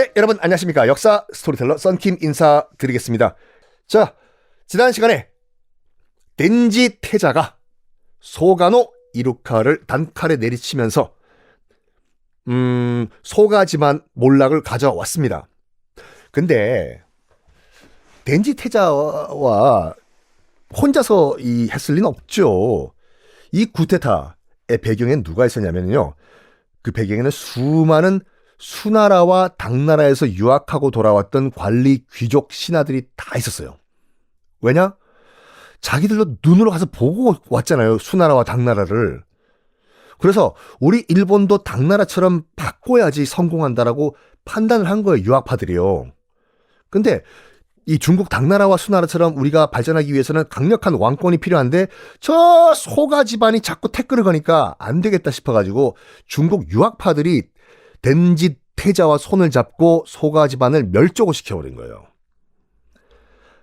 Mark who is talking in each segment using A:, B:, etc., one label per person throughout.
A: 네, 여러분 안녕하십니까. 역사 스토리텔러 썬킴 인사드리겠습니다. 자, 지난 시간에 덴지 태자가 소가노 이루카를 단칼에 내리치면서 소가지만 몰락을 가져왔습니다. 근데 덴지 태자와 혼자서 했을 리는 없죠. 이 쿠데타의 배경엔 누가 있었냐면요. 그 배경에는 수많은 수나라와 당나라에서 유학하고 돌아왔던 관리 귀족 신하들이 다 있었어요. 왜냐? 자기들도 눈으로 가서 보고 왔잖아요. 수나라와 당나라를. 그래서 우리 일본도 당나라처럼 바꿔야지 성공한다라고 판단을 한 거예요. 유학파들이요. 근데 이 중국 당나라와 수나라처럼 우리가 발전하기 위해서는 강력한 왕권이 필요한데 저 소가 집안이 자꾸 태클을 거니까 안 되겠다 싶어가지고 중국 유학파들이 덴지 태자와 손을 잡고 소가 집안을 멸종을 시켜버린 거예요.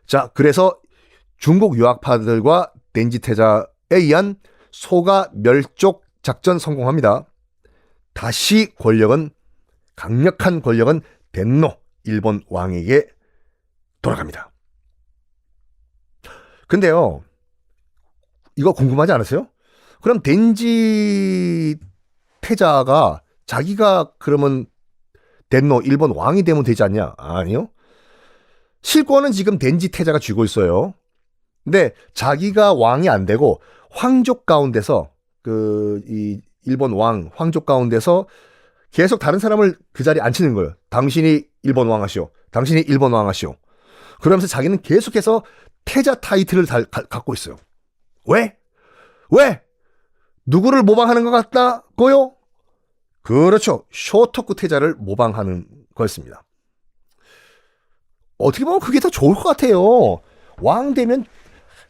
A: 자, 그래서 중국 유학파들과 덴지 태자에 의한 소가 멸족 작전 성공합니다. 다시 강력한 권력은 덴노 일본 왕에게 돌아갑니다. 근데요, 이거 궁금하지 않으세요? 그럼 덴지 태자가 자기가 그러면 덴노 일본 왕이 되면 되지 않냐? 아니요. 실권은 지금 덴지 태자가 쥐고 있어요. 근데 자기가 왕이 안 되고 황족 가운데서 이 일본 황족 가운데서 계속 다른 사람을 그 자리에 앉히는 거예요. 당신이 일본 왕 하시오. 당신이 일본 왕 하시오. 그러면서 자기는 계속해서 태자 타이틀을 갖고 있어요. 왜? 누구를 모방하는 것 같다고요? 그렇죠. 쇼토쿠 태자를 모방하는 거였습니다. 어떻게 보면 그게 더 좋을 것 같아요. 왕 되면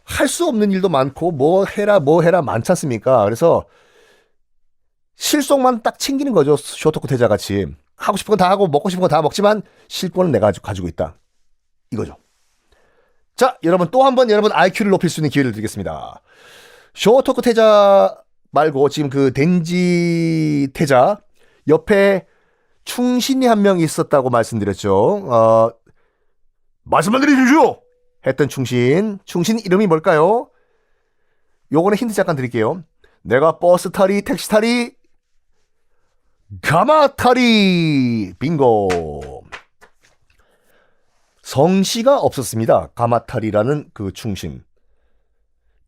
A: 할 수 없는 일도 많고 뭐 해라 많지 않습니까? 그래서 실속만 딱 챙기는 거죠. 쇼토쿠 태자 같이. 하고 싶은 거 다 하고 먹고 싶은 거 다 먹지만 실권은 내가 가지고 있다. 이거죠. 자, 여러분 또 한 번 여러분 IQ를 높일 수 있는 기회를 드리겠습니다. 쇼토쿠 태자 말고 지금 그 덴지 태자 옆에 충신이 한 명 있었다고 말씀드렸죠. 말씀만 드리십시오. 했던 충신 이름이 뭘까요? 요거는 힌트 잠깐 드릴게요. 내가 버스 타리, 택시 타리, 가마 타리. 빙고. 성씨가 없었습니다. 가마타리라는 그 충신.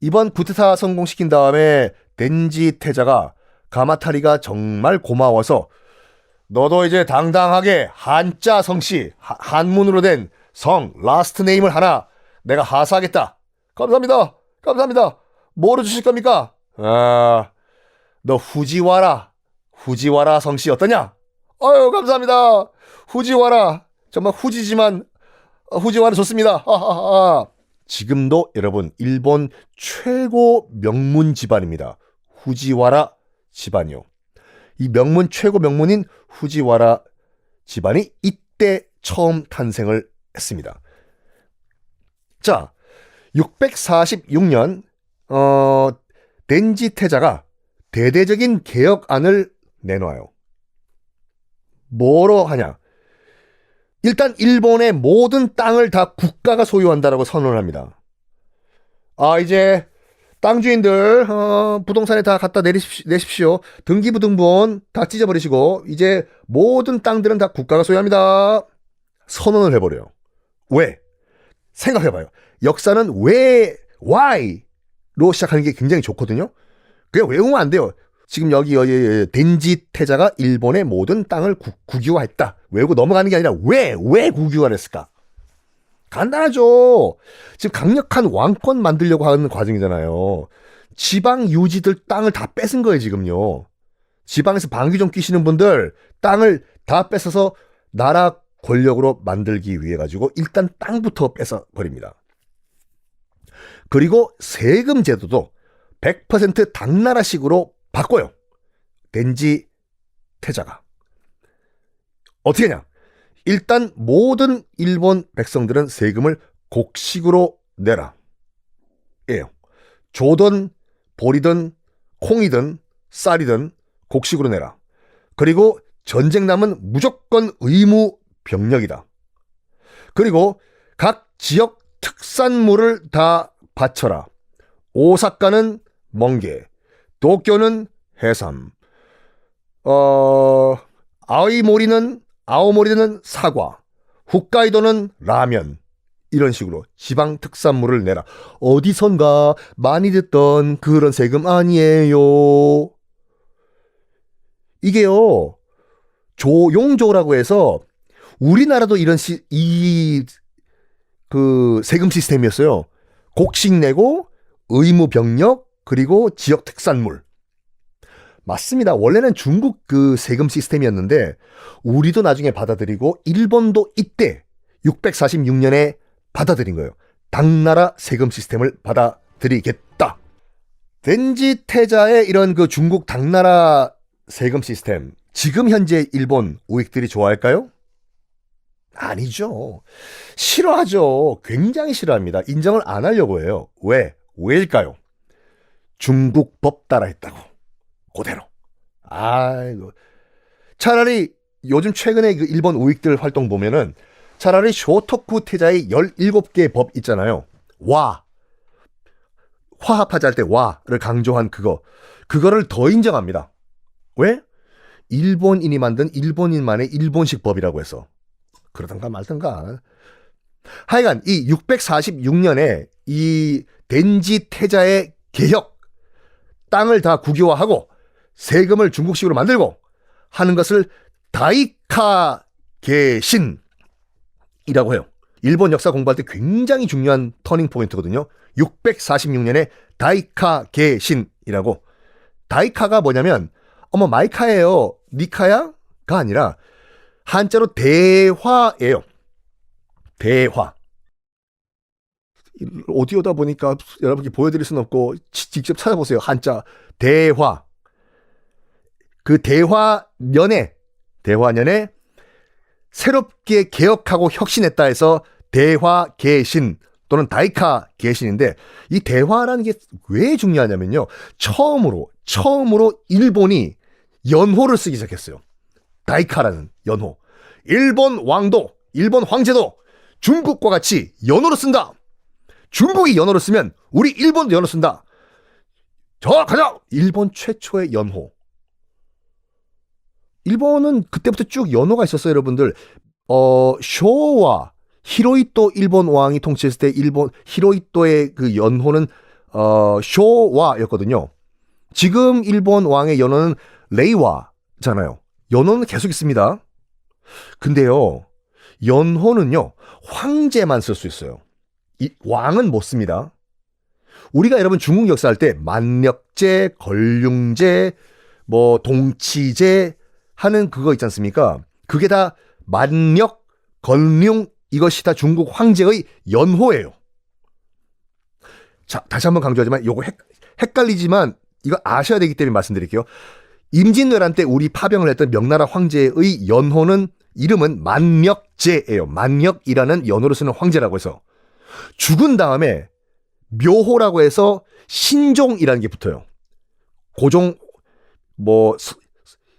A: 이번 쿠데타 성공시킨 다음에 덴지 태자가 가마타리가 정말 고마워서 너도 이제 당당하게 한자 성씨, 한문으로 된 성, 라스트 네임을 하나 내가 하사하겠다. 감사합니다. 뭐로 주실 겁니까? 너 후지와라 성씨 어떠냐? 아유, 감사합니다. 후지와라. 정말 후지지만 후지와라 좋습니다. 지금도 여러분 일본 최고 명문 집안입니다. 후지와라 집안이요. 이 최고 명문인 후지와라 집안이 이때 처음 탄생을 했습니다. 자, 646년 덴지 태자가 대대적인 개혁안을 내놔요. 뭐로 하냐? 일단 일본의 모든 땅을 다 국가가 소유한다라고 선언을 합니다. 이제 땅 주인들 부동산에 다 갖다 내십시오. 등기부등본 다 찢어버리시고 이제 모든 땅들은 다 국가가 소유합니다. 선언을 해버려요. 왜? 생각해봐요. 역사는 why로 시작하는 게 굉장히 좋거든요. 그냥 외우면 안 돼요. 지금 여기 덴지 태자가 일본의 모든 땅을 국유화했다. 외우고 넘어가는 게 아니라 왜 국유화를 했을까? 간단하죠. 지금 강력한 왕권 만들려고 하는 과정이잖아요. 지방 유지들 땅을 다 뺏은 거예요, 지금요. 지방에서 방귀 좀 뀌시는 분들 땅을 다 뺏어서 나라 권력으로 만들기 위해 가지고 일단 땅부터 뺏어 버립니다. 그리고 세금 제도도 100% 당나라식으로 바꿔요. 덴지 태자가. 어떻게 하냐? 일단 모든 일본 백성들은 세금을 곡식으로 내라. 예요. 조든 보리든 콩이든 쌀이든 곡식으로 내라. 그리고 전쟁 남은 무조건 의무 병력이다. 그리고 각 지역 특산물을 다 바쳐라. 오사카는 멍게, 도쿄는 해삼, 아오모리는 사과, 홋카이도는 라면. 이런 식으로 지방 특산물을 내라. 어디선가 많이 듣던 그런 세금 아니에요. 이게요, 조용조라고 해서 우리나라도 이런 그 세금 시스템이었어요. 곡식 내고 의무 병력 그리고 지역 특산물. 맞습니다. 원래는 중국 그 세금 시스템이었는데 우리도 나중에 받아들이고 일본도 이때 646년에 받아들인 거예요. 당나라 세금 시스템을 받아들이겠다. 덴지 태자의 이런 그 중국 당나라 세금 시스템, 지금 현재 일본 우익들이 좋아할까요? 아니죠. 싫어하죠. 굉장히 싫어합니다. 인정을 안 하려고 해요. 왜일까요? 중국 법 따라했다고. 그대로. 아이고. 차라리 요즘 최근에 그 일본 우익들 활동 보면은 차라리 쇼토쿠 태자의 17개의 법 있잖아요. 화합하자 할 때 와를 강조한 그거를 더 인정합니다. 왜? 일본인이 만든 일본인만의 일본식 법이라고 해서. 그러던가 말던가. 하여간 이 646년에 이 덴지 태자의 개혁, 땅을 다 국유화하고 세금을 중국식으로 만들고 하는 것을 다이카 개신이라고 해요. 일본 역사 공부할 때 굉장히 중요한 터닝 포인트거든요. 646년에 다이카 개신이라고. 다이카가 뭐냐면 마이카예요. 니카야가 아니라 한자로 대화예요. 대화. 오디오다 보니까 여러분께 보여드릴 수는 없고 직접 찾아보세요. 한자 대화. 그 대화년에 새롭게 개혁하고 혁신했다 해서 대화 개신 또는 다이카 개신인데, 이 대화라는 게 왜 중요하냐면요. 처음으로 일본이 연호를 쓰기 시작했어요. 다이카라는 연호. 일본 왕도, 일본 황제도 중국과 같이 연호를 쓴다. 중국이 연호를 쓰면 우리 일본도 연호 쓴다. 가자! 일본 최초의 연호. 일본은 그때부터 쭉 연호가 있었어요, 여러분들. 쇼와 히로히토 일본 왕이 통치했을 때 일본 히로히토의 그 연호는 쇼와였거든요. 지금 일본 왕의 연호는 레이와잖아요. 연호는 계속 있습니다. 근데요, 연호는요, 황제만 쓸 수 있어요. 이 왕은 못 씁니다. 우리가 여러분 중국 역사할 때 만력제, 걸륭제, 동치제 하는 그거 있지 않습니까? 그게 다 만력, 걸륭, 이것이 다 중국 황제의 연호예요. 자, 다시 한번 강조하지만 요거 헷갈리지만 이거 아셔야 되기 때문에 말씀드릴게요. 임진왜란 때 우리 파병을 했던 명나라 황제의 연호는 이름은 만력제예요. 만력이라는 연호를 쓰는 황제라고 해서. 죽은 다음에 묘호라고 해서 신종이라는 게 붙어요. 고종,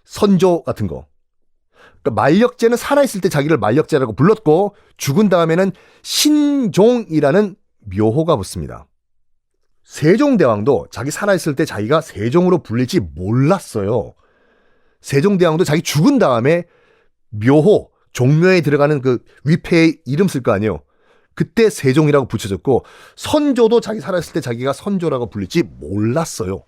A: 선조 같은 거. 그러니까 만력제는 살아있을 때 자기를 만력제라고 불렀고, 죽은 다음에는 신종이라는 묘호가 붙습니다. 세종대왕도 자기 살아있을 때 자기가 세종으로 불릴지 몰랐어요. 세종대왕도 자기 죽은 다음에 묘호, 종묘에 들어가는 그 위패에 이름 쓸 거 아니에요. 그때 세종이라고 붙여졌고, 선조도 자기 살아있을 때 자기가 선조라고 불릴지 몰랐어요.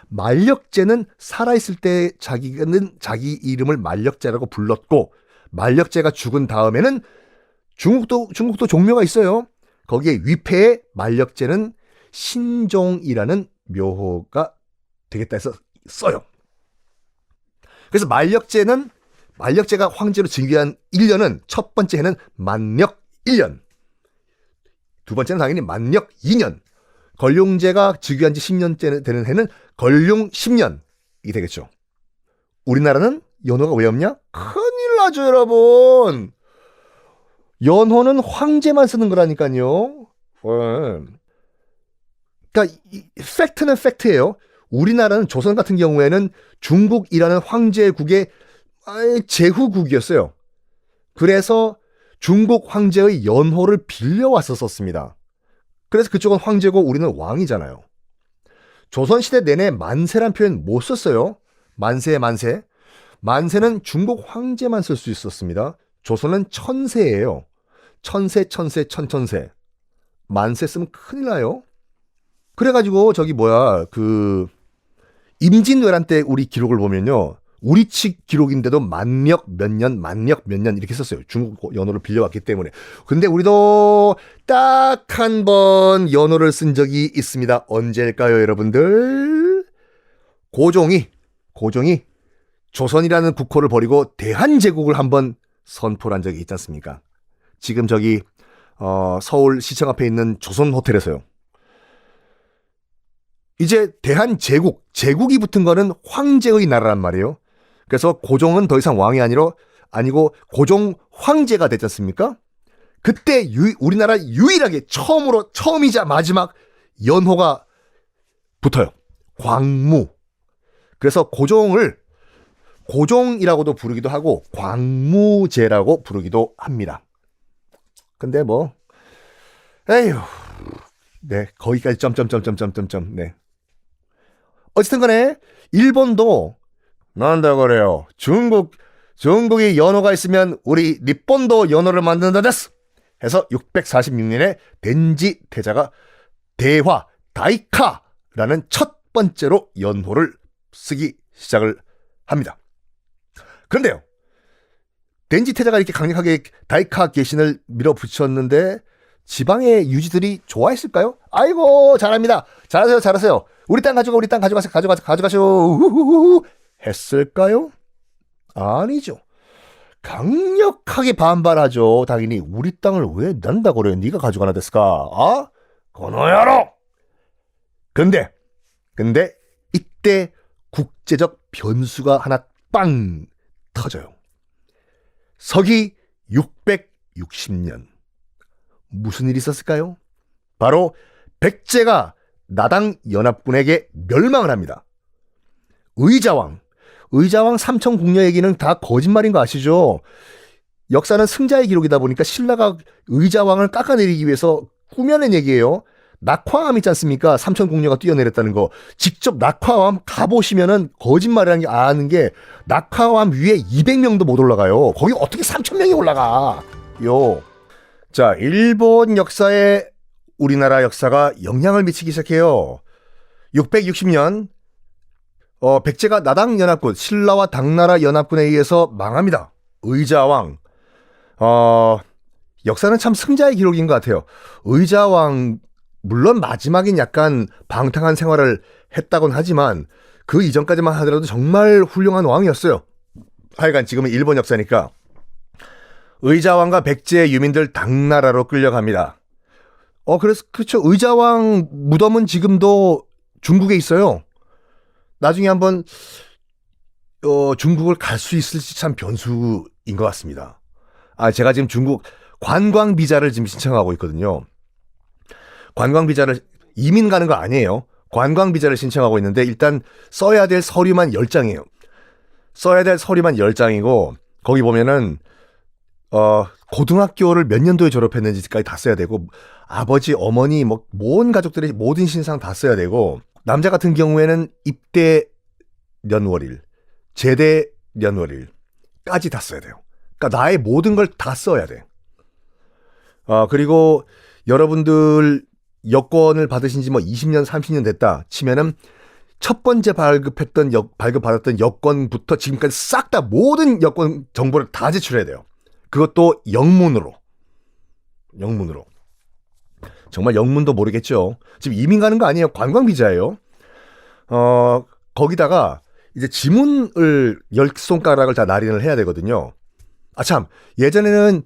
A: 만력제는 살아있을 때 자기는 자기 이름을 만력제라고 불렀고, 만력제가 죽은 다음에는 중국도 종묘가 있어요. 거기에 위패에 만력제는 신종이라는 묘호가 되겠다 해서 써요. 그래서 만력제가 황제로 즉위한 1년은 첫 번째 해는 만력 1년, 두 번째는 당연히 만력 2년, 걸륭제가 즉위한 지 10년째 되는 해는 걸륭 10년이 되겠죠. 우리나라는 연호가 왜 없냐? 큰일 나죠, 여러분. 연호는 황제만 쓰는 거라니까요. 그러니까 팩트는 팩트예요. 우리나라는 조선 같은 경우에는 중국이라는 황제국의 제후국이었어요. 그래서 중국 황제의 연호를 빌려왔었습니다. 그래서 그쪽은 황제고 우리는 왕이잖아요. 조선시대 내내 만세란 표현 못 썼어요. 만세. 만세는 중국 황제만 쓸 수 있었습니다. 조선은 천세예요. 천세. 만세 쓰면 큰일 나요. 그래가지고 임진왜란 때 우리 기록을 보면요. 우리 측 기록인데도 만력 몇 년 이렇게 썼어요. 중국 연호를 빌려왔기 때문에. 근데 우리도 딱 한 번 연호를 쓴 적이 있습니다. 언제일까요, 여러분들? 고종이 조선이라는 국호를 버리고 대한제국을 한번 선포한 적이 있지 않습니까? 지금 서울 시청 앞에 있는 조선호텔에서요. 이제 제국이 붙은 거는 황제의 나라란 말이에요. 그래서 고종은 더 이상 왕이 아니고 고종 황제가 됐지 않습니까? 그때 우리나라 유일하게 처음이자 마지막 연호가 붙어요. 광무. 그래서 고종이라고도 부르기도 하고 광무제라고 부르기도 합니다. 근데 에휴. 네, 거기까지 점점점점점점. 네. 어쨌든 간에 일본도 난다 그래요. 중국이 연호가 있으면 우리 일본도 연호를 만든다 됐어. 해서 646년에 덴지 태자가 다이카라는 첫 번째로 연호를 쓰기 시작을 합니다. 그런데요. 덴지 태자가 이렇게 강력하게 다이카 개신을 밀어붙였는데 지방의 유지들이 좋아했을까요? 아이고 잘합니다. 잘하세요. 우리 땅 가져가세요. 했을까요? 아니죠. 강력하게 반발하죠. 당연히 우리 땅을 왜 난다고 그래? 네가 가져가나 됐을까? 아? 고노야로. 근데 이때 국제적 변수가 하나 빵 터져요. 서기 660년 무슨 일이 있었을까요? 바로 백제가 나당 연합군에게 멸망을 합니다. 의자왕 삼천 궁녀 얘기는 다 거짓말인 거 아시죠? 역사는 승자의 기록이다 보니까 신라가 의자왕을 깎아내리기 위해서 꾸며낸 얘기예요. 낙화암 있지 않습니까? 삼천 궁녀가 뛰어내렸다는 거. 직접 낙화암 가보시면은 거짓말이라는 게 아는 게 낙화암 위에 200명도 못 올라가요. 거기 어떻게 3,000명이 올라가? 자, 일본 역사에 우리나라 역사가 영향을 미치기 시작해요. 660년 백제가 나당 연합군, 신라와 당나라 연합군에 의해서 망합니다. 의자왕. 역사는 참 승자의 기록인 것 같아요. 의자왕 물론 마지막엔 약간 방탕한 생활을 했다곤 하지만 그 이전까지만 하더라도 정말 훌륭한 왕이었어요. 하여간 지금은 일본 역사니까. 의자왕과 백제의 유민들 당나라로 끌려갑니다. 그렇죠. 의자왕 무덤은 지금도 중국에 있어요. 나중에 한번 중국을 갈 수 있을지 참 변수인 것 같습니다. 제가 지금 중국 관광 비자를 지금 신청하고 있거든요. 관광 비자를 이민 가는 거 아니에요. 관광 비자를 신청하고 있는데 일단 써야 될 서류만 10장이에요. 써야 될 서류만 10장이고 거기 보면은 고등학교를 몇 년도에 졸업했는지까지 다 써야 되고 아버지, 어머니, 모든 가족들의 모든 신상 다 써야 되고 남자 같은 경우에는 입대 연월일, 제대 연월일까지 다 써야 돼요. 그러니까 나의 모든 걸 다 써야 돼. 그리고 여러분들 여권을 받으신 지 20년, 30년 됐다 치면은 첫 번째 발급받았던 여권부터 지금까지 싹 다 모든 여권 정보를 다 제출해야 돼요. 그것도 영문으로. 정말 영문도 모르겠죠. 지금 이민 가는 거 아니에요. 관광 비자예요. 거기다가 이제 지문을 10손가락을 다 날인을 해야 되거든요. 참, 예전에는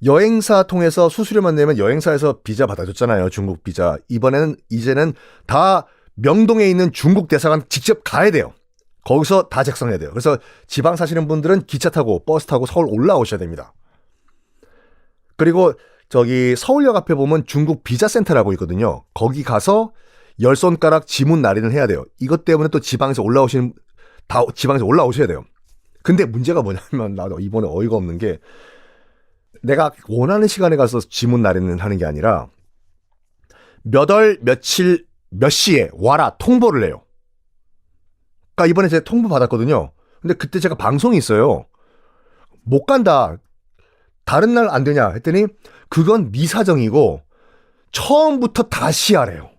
A: 여행사 통해서 수수료만 내면 여행사에서 비자 받아줬잖아요. 중국 비자. 이제는 다 명동에 있는 중국 대사관 직접 가야 돼요. 거기서 다 작성해야 돼요. 그래서 지방 사시는 분들은 기차 타고 버스 타고 서울 올라오셔야 됩니다. 그리고 서울역 앞에 보면 중국 비자 센터라고 있거든요. 거기 가서 10손가락 지문 날인을 해야 돼요. 이것 때문에 또 지방에서 올라오셔야 돼요. 근데 문제가 뭐냐면 나도 이번에 어이가 없는 게 내가 원하는 시간에 가서 지문 나래는 하는 게 아니라 몇 월 며칠 몇 시에 와라 통보를 해요. 그러니까 이번에 제가 통보 받았거든요. 근데 그때 제가 방송이 있어요. 못 간다. 다른 날 안 되냐 했더니 그건 미사정이고 처음부터 다시 하래요.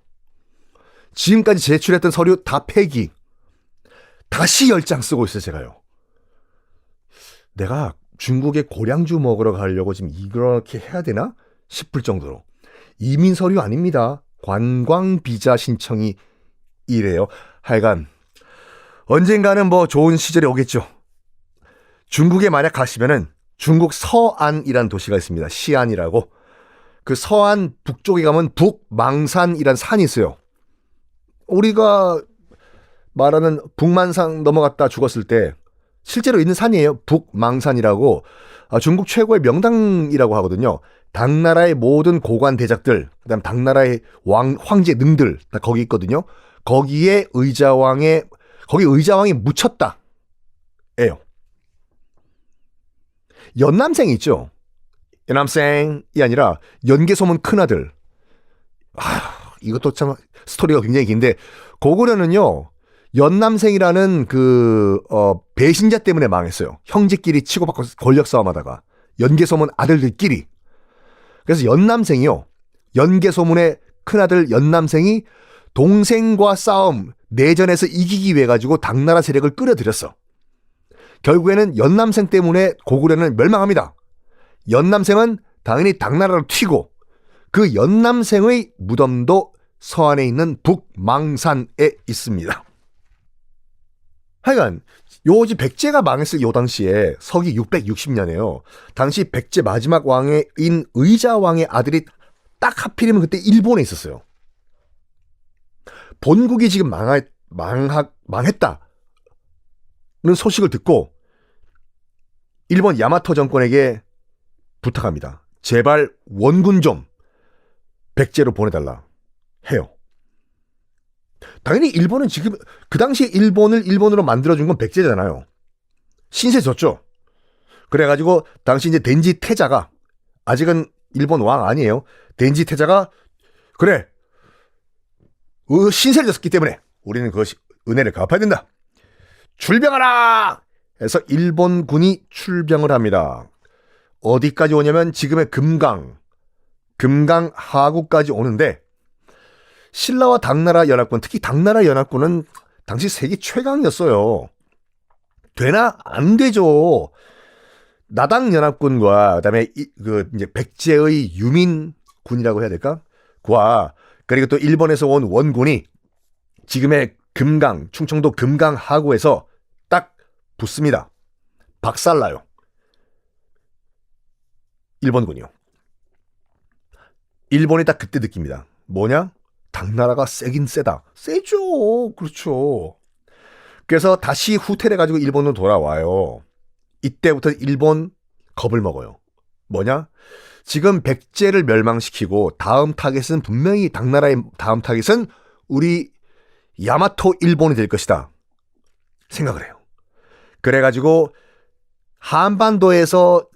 A: 지금까지 제출했던 서류 다 폐기. 다시 10장 쓰고 있어요, 제가요. 내가 중국에 고량주 먹으러 가려고 지금 이렇게 해야 되나 싶을 정도로. 이민 서류 아닙니다. 관광 비자 신청이 이래요. 하여간 언젠가는 뭐 좋은 시절이 오겠죠. 중국에 만약 가시면은 중국 서안이란 도시가 있습니다. 시안이라고. 그 서안 북쪽에 가면 북망산이란 산이 있어요. 우리가 말하는 북만산 넘어갔다 죽었을 때 실제로 있는 산이에요. 북망산이라고. 중국 최고의 명당이라고 하거든요. 당나라의 모든 고관 대작들, 그다음 당나라의 황제 능들 다 거기 있거든요. 거기에 거기 의자왕이 묻혔다. 예요. 연남생이 있죠. 연남생이 아니라 연개소문 큰아들. 이것도 참 스토리가 굉장히 긴데 고구려는요. 연남생이라는 배신자 때문에 망했어요. 형제끼리 치고받고 권력 싸움하다가 연개소문 아들들끼리. 그래서 연남생이요. 연개소문의 큰아들 연남생이 동생과 싸움 내전에서 이기기 위해 가지고 당나라 세력을 끌어들였어. 결국에는 연남생 때문에 고구려는 멸망합니다. 연남생은 당연히 당나라로 튀고 그 연남생의 무덤도 서안에 있는 북망산에 있습니다. 하여간 요지 백제가 망했을 요 당시에 서기 660년에요. 당시 백제 마지막 왕인 의자왕의 아들이 딱 하필이면 그때 일본에 있었어요. 본국이 지금 망했다는 소식을 듣고 일본 야마토 정권에게 부탁합니다. 제발 원군 좀 백제로 보내달라 해요. 당연히 일본은 지금 그 당시에 일본을 일본으로 만들어준 건 백제잖아요. 신세 졌죠. 그래가지고 당시 이제 덴지 태자가 아직은 일본 왕 아니에요. 덴지 태자가 그래 신세를 졌기 때문에 우리는 그 은혜를 갚아야 된다. 출병하라 해서 일본군이 출병을 합니다. 어디까지 오냐면 지금의 금강 하구까지 오는데 신라와 당나라 연합군, 특히 당나라 연합군은 당시 세계 최강이었어요. 되나? 안 되죠. 나당 연합군과 그다음에 이제 백제의 유민군이라고 해야 될까? 그리고 또 일본에서 온 원군이 지금의 충청도 금강 하구에서 딱 붙습니다. 박살나요. 일본군이요. 일본이 딱 그때 느낍니다. 뭐냐? 당나라가 세긴 세다. 세죠. 그렇죠. 그래서 다시 후퇴를 가지고 일본으로 돌아와요. 이때부터 일본 겁을 먹어요. 뭐냐? 지금 백제를 멸망시키고 다음 타겟은 분명히 당나라의 다음 타겟은 우리 야마토 일본이 될 것이다. 생각을 해요. 그래가지고 한반도에서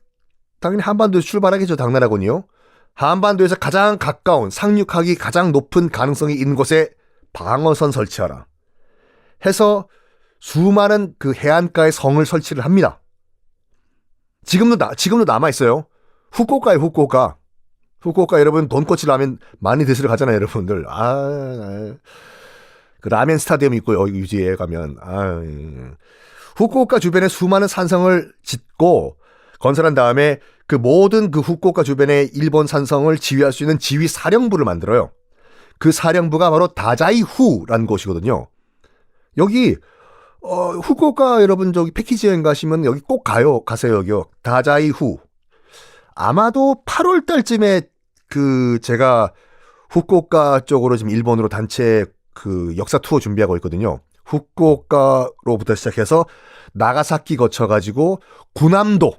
A: 당연히 한반도에서 출발하겠죠. 당나라군요. 한반도에서 가장 가까운 상륙하기 가장 높은 가능성이 있는 곳에 방어선 설치하라 해서 수많은 그 해안가에 성을 설치를 합니다. 지금도 남아있어요. 후쿠오카에 후쿠오카 여러분 돈코츠 라면 많이 드시러 가잖아요. 여러분들. 그 라면 스타디움 있고요. 유지에 가면 후쿠오카 주변에 수많은 산성을 짓고 건설한 다음에 그 모든 그 후쿠오카 주변의 일본 산성을 지휘할 수 있는 지휘 사령부를 만들어요. 그 사령부가 바로 다자이후라는 곳이거든요. 여기 후쿠오카 여러분 저기 패키지 여행 가시면 여기 꼭 가세요. 여기요. 다자이후. 아마도 8월 달쯤에 제가 후쿠오카 쪽으로 지금 일본으로 단체 역사 투어 준비하고 있거든요. 후쿠오카로부터 시작해서 나가사키 거쳐가지고 군함도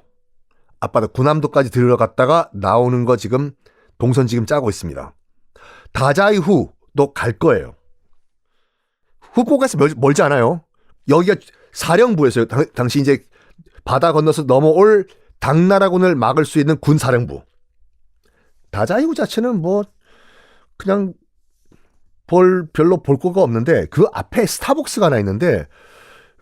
A: 앞바다 군함도까지 들어갔다가 나오는 거 지금 동선 지금 짜고 있습니다. 다자이후도 갈 거예요. 후쿠오카에서 멀지 않아요. 여기가 사령부였어요. 당시 이제 바다 건너서 넘어올 당나라군을 막을 수 있는 군사령부. 다자이후 자체는 뭐 그냥 별로 볼 거가 없는데 그 앞에 스타벅스가 하나 있는데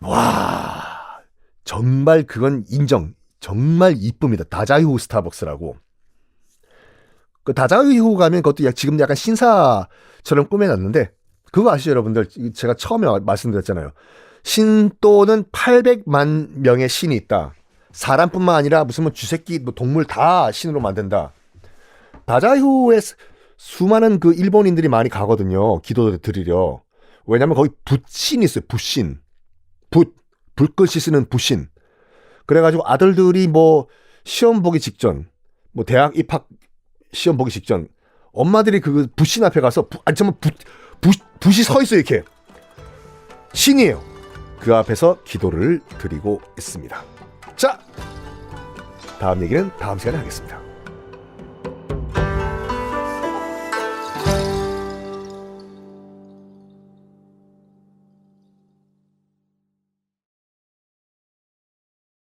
A: 와 정말 그건 인정. 정말 이쁩니다. 다자이후 스타벅스라고. 그 다자이후 가면 그것도 지금 약간 신사처럼 꾸며놨는데 그거 아시죠 여러분들? 제가 처음에 말씀드렸잖아요. 신도는 800만 명의 신이 있다. 사람뿐만 아니라 무슨 뭐 쥐새끼, 뭐 동물 다 신으로 만든다. 다자이후에 수많은 그 일본인들이 많이 가거든요. 기도를 드리려. 왜냐면 거기 붓신이 있어요. 붓신. 불꽃이 쓰는 붓신. 그래가지고 아들들이 뭐 시험 보기 직전, 뭐 대학 입학 시험 보기 직전, 엄마들이 그 붓신 앞에 가서 정말 붓이 서 있어요. 이렇게. 신이에요. 그 앞에서 기도를 드리고 있습니다. 자, 다음 얘기는 다음 시간에 하겠습니다.